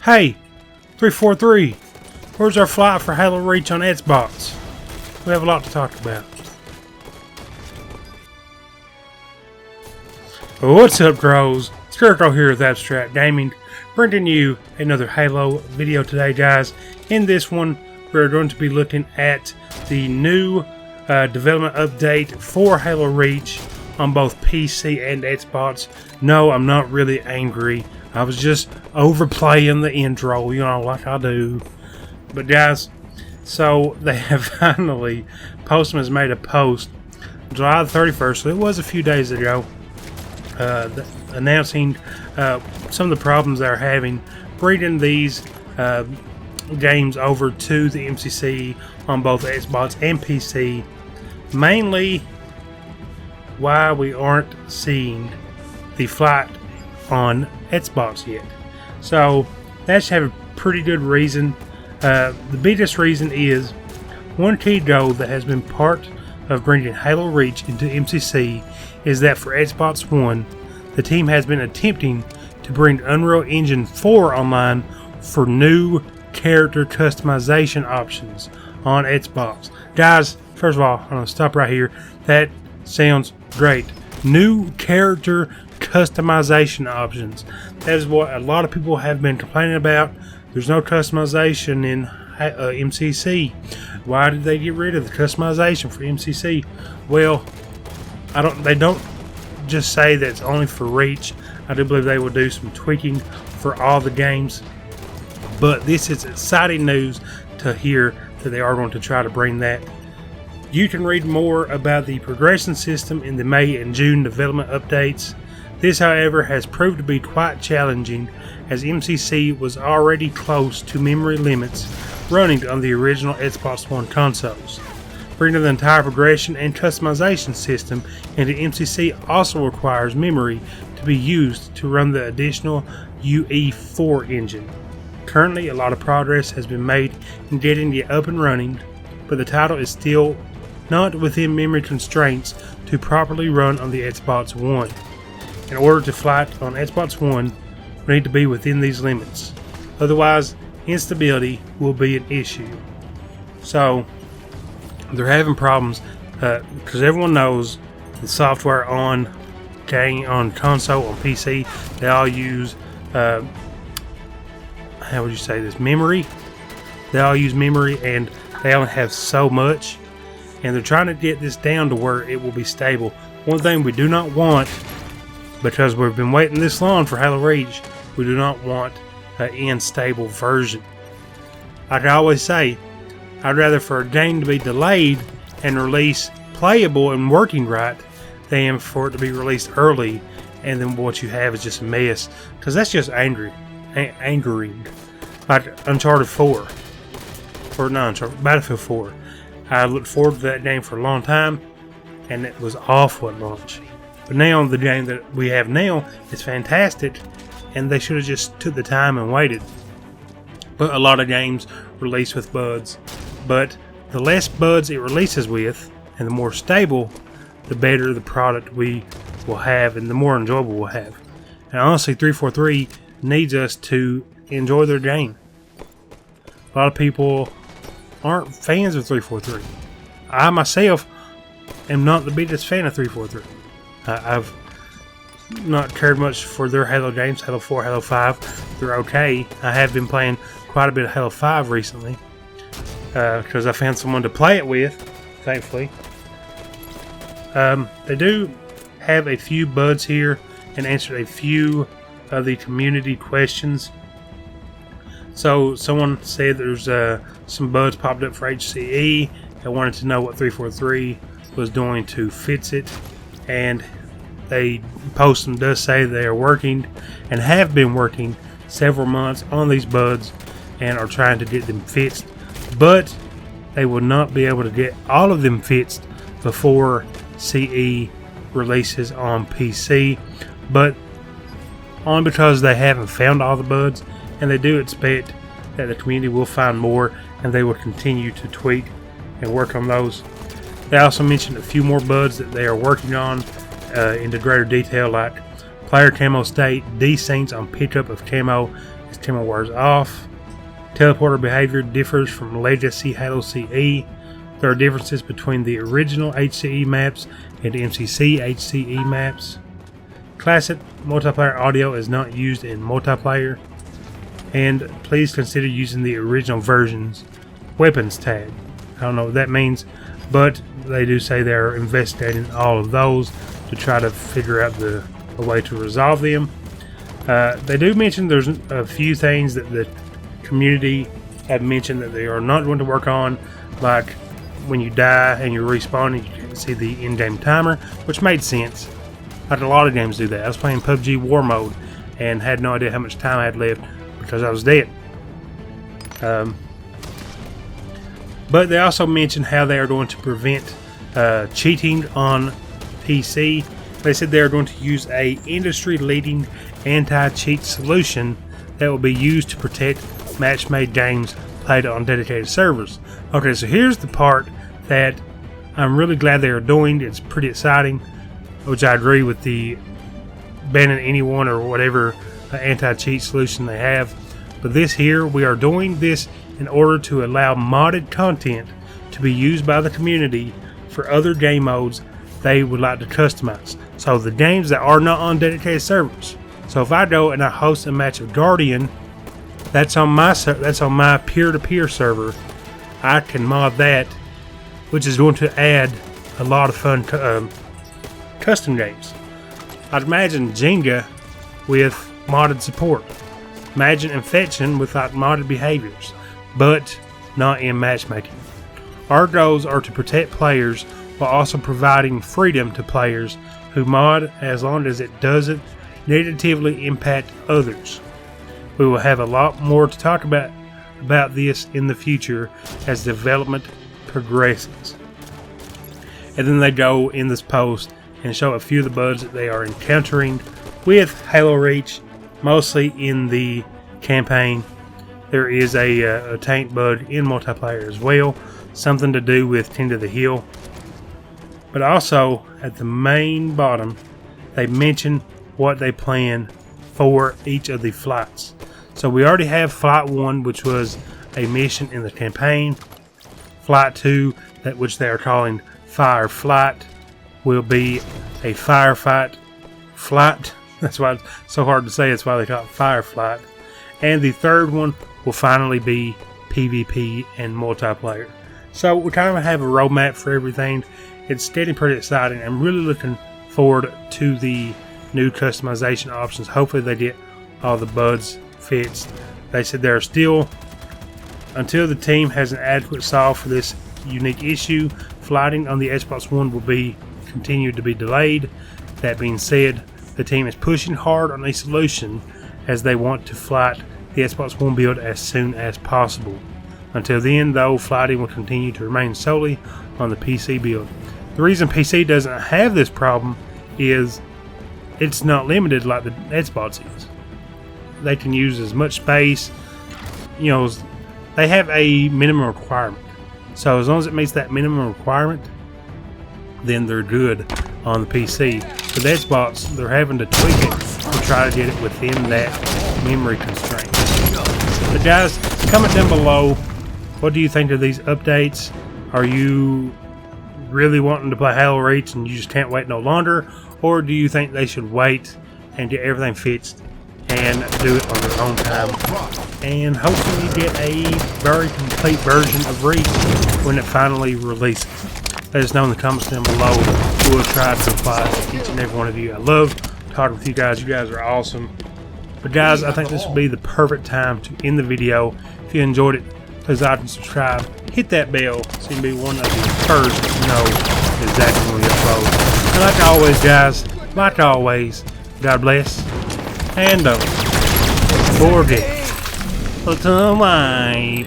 Hey, 343, where's our flight for Halo Reach on Xbox? We have a lot to talk about. What's up, Crows? Scarecrow here with Abstract Gaming, bringing you another Halo video today, guys. In this one, we're going to be looking at the new development update for Halo Reach on both PC and Xbox. No, I'm not really angry. I was just overplaying the intro, you know, like I do. But guys, so they have finally, Postman has made a post July 31st, so it was a few days ago, announcing some of the problems they're having bringing these games over to the MCC on both Xbox and PC. Mainly why we aren't seeing the flight on Xbox yet. So that should have a pretty good reason. The biggest reason is one key goal that has been part of bringing Halo Reach into MCC is that for Xbox One, the team has been attempting to bring Unreal Engine 4 online for new character customization options on Xbox. Guys, first of all, I'm going to stop right here. That sounds great. New character customization options. That is what a lot of people have been complaining about. There's no customization in MCC. Why did they get rid of the customization for MCC? Well, they don't just say that it's only for Reach. I do believe they will do some tweaking for all the games. But this is exciting news to hear that they are going to try to bring that. You can read more about the progression system in the May and June development updates. This, however, has proved to be quite challenging, as MCC was already close to memory limits running on the original Xbox One consoles. Bringing the entire progression and customization system into MCC also requires memory to be used to run the additional UE4 engine. Currently, a lot of progress has been made in getting it up and running, but the title is still not within memory constraints to properly run on the Xbox One. In order to fly on Xbox One, we need to be within these limits. Otherwise, instability will be an issue. So, they're having problems because everyone knows the software on console, on PC, they all use, how would you say this, memory? They all use memory and they only have so much. And they're trying to get this down to where it will be stable. One thing we do not want, because we've been waiting this long for Halo Reach, we do not want an unstable version. Like I always say, I'd rather for a game to be delayed and released playable and working right than for it to be released early and then what you have is just a mess. Because that's just angering. Like Uncharted 4. Or not Uncharted, Battlefield 4. I looked forward to that game for a long time and it was awful at launch. But now the game that we have now is fantastic and they should have just took the time and waited. But a lot of games release with buds. But the less buds it releases with and the more stable, the better the product we will have and the more enjoyable we'll have. And honestly, 343 needs us to enjoy their game. A lot of people aren't fans of 343. I myself am not the biggest fan of 343. I've not cared much for their Halo games, Halo 4, Halo 5. They're okay. I have been playing quite a bit of Halo 5 recently because I found someone to play it with, thankfully. They do have a few buds here and answered a few of the community questions. So someone said there's some bugs popped up for HCE and wanted to know what 343 was doing to fix it. And they Postman does say they are working and have been working several months on these bugs and are trying to get them fixed. But they will not be able to get all of them fixed before CE releases on PC. But only because they haven't found all the bugs, and they do expect that the community will find more and they will continue to tweak and work on those. They also mentioned a few more bugs that they are working on into greater detail, like player camo state, desyncs on pickup of camo, as time wears off. Teleporter behavior differs from legacy Halo CE. There are differences between the original HCE maps and MCC HCE maps. Classic multiplayer audio is not used in multiplayer. And please consider using the original version's weapons tag. I don't know what that means, but they do say they're investigating all of those to try to figure out a way to resolve them. They do mention there's a few things that the community have mentioned that they are not going to work on, like when you die and you respawn, you can see the in-game timer, which made sense. Like a lot of games do that. I was playing PUBG War Mode and had no idea how much time I had left because I was dead. But they also mentioned how they are going to prevent cheating on PC. They said they are going to use a industry-leading anti-cheat solution that will be used to protect match-made games played on dedicated servers. Okay, so here's the part that I'm really glad they are doing. It's pretty exciting, which I agree with the banning anyone or whatever anti-cheat solution they have. But this here, we are doing this in order to allow modded content to be used by the community for other game modes they would like to customize. So the games that are not on dedicated servers. So if I go and I host a match of Guardian, that's on my peer-to-peer server. I can mod that, which is going to add a lot of fun custom games. I'd imagine Jenga with modded support. Imagine Infection with like modded behaviors, but not in matchmaking. Our goals are to protect players while also providing freedom to players who mod, as long as it doesn't negatively impact others. We will have a lot more to talk about this in the future as development progresses. And then they go in this post and show a few of the bugs that they are encountering with Halo Reach, mostly in the campaign. There is a tank bug in multiplayer as well, something to do with Tend to the Hill. But also at the main bottom, they mention what they plan for each of the flights. So we already have Flight 1, which was a mission in the campaign. Flight 2, which they are calling Fire Flight, will be a firefight flight. That's why it's so hard to say. That's why they call it Fire Flight. And the third one will finally be PvP and multiplayer. So we kind of have a roadmap for everything. It's getting pretty exciting. I'm really looking forward to the new customization options. Hopefully they get all the bugs fixed. They said there are still, until the team has an adequate solve for this unique issue, flighting on the Xbox One will be continued to be delayed. That being said, the team is pushing hard on a solution as they want to flight the Xbox One build as soon as possible. Until then, though, flighting will continue to remain solely on the PC build. The reason PC doesn't have this problem is it's not limited like the Xbox is. They can use as much space. You know, they have a minimum requirement. So as long as it meets that minimum requirement, then they're good on the PC. For the Xbox, they're having to tweak it to try to get it within that memory constraint. But guys, comment down below, what do you think of these updates? Are you really wanting to play Halo Reach and you just can't wait no longer? Or do you think they should wait and get everything fixed and do it on their own time and hopefully get a very complete version of Reach when it finally releases? Let us know in the comments down below. We'll try to reply to each and every one of you. I love talking with you guys. You guys are awesome. But guys, I think this would be the perfect time to end the video. If you enjoyed it, please like and subscribe. Hit that bell so you can be one of the first to know exactly when we upload. And like always, guys, God bless. And don't forget to wipe